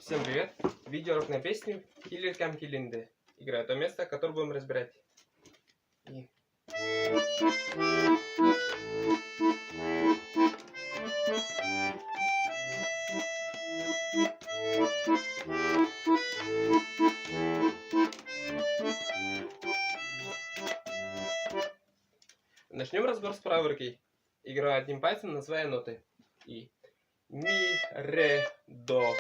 Всем привет! Видеоурок на песню Хиллер Кам Хиллинде. Играю то место, которое будем разбирать. И... Начнем разбор с правой руки. Играю одним пальцем, называя ноты. И ми, ре, до,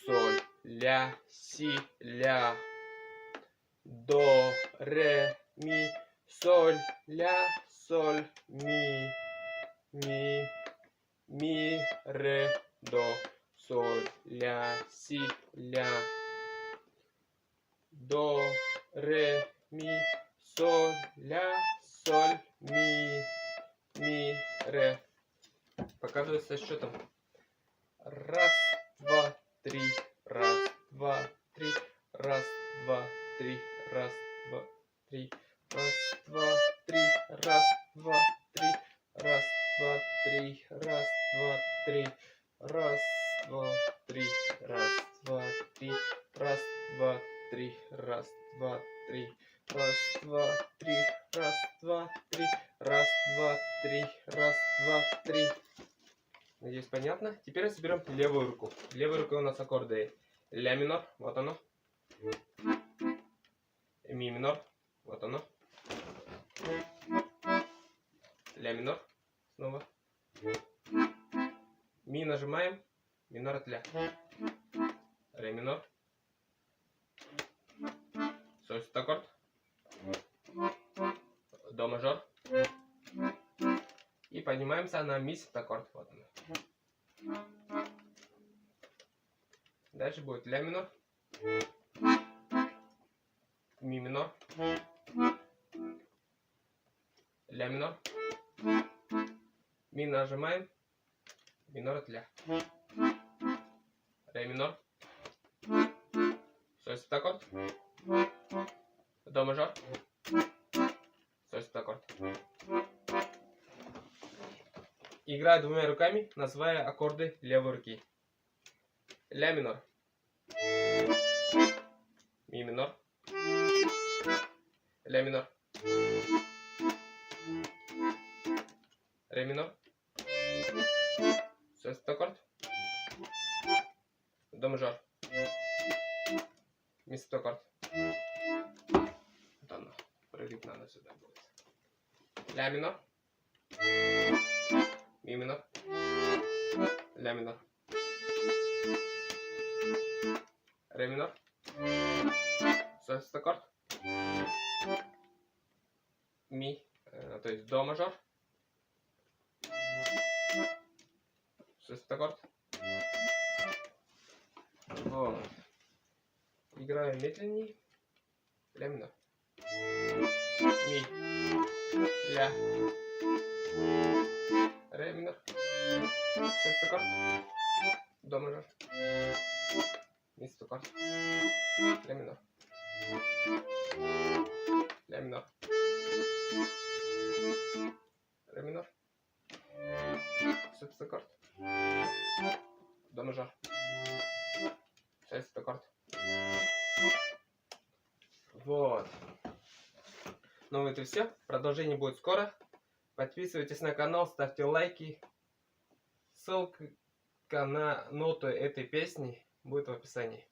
соль, ля, си, ля. До, ре, ми, соль, ля, соль, ми. Ми, ре, до, соль, ля, си, ля. До, ре, ми, соль, ля, соль, ми, ре. Показываю со счетом. Раз, два, три. Раз, два, три. Раз, два, три. Раз, два, три. Раз, два, три. Раз, два, три. Раз, два, три. Раз, два, три. Раз, два, три. Раз, два, три. Раз, два, три. Раз, два, три. Раз, два, три. Раз, два, три. Раз, два, три. Раз, два, три. Надеюсь, понятно. Теперь разберем левую руку. Левой рукой у нас аккорды ля минор, вот оно. Ми минор, вот оно. Ля минор, снова. Ми нажимаем, минор от ля. Ре минор. Соль аккорд. До мажор. И поднимаемся на ми аккорд, вот оно. Дальше будет ля минор, ми минор, ля минор, ми нажимаем, минор от ля, ре минор, соль аккорд, до мажор, соль аккорд. Играю двумя руками, называя аккорды левой руки. Ля минор, ми минор, ля минор, ре минор, соль аккорд, до мажор, ми аккорд. Вот оно, прыгать надо сюда будет. Ля минор, ми минор, ля минор, ре минор, соль аккорд, ми, то есть до мажор, соль аккорд. Вот. Играю медленнее. Ля минор, ми, ля, ре минор, соль аккорд, до мажор, ми аккорд, ля минор, ля минор, ре минор, соль аккорд, до мажор, соль аккорд. Вот. Ну это все. Продолжение будет скоро. Подписывайтесь на канал, ставьте лайки. Ссылка на ноты этой песни будет в описании.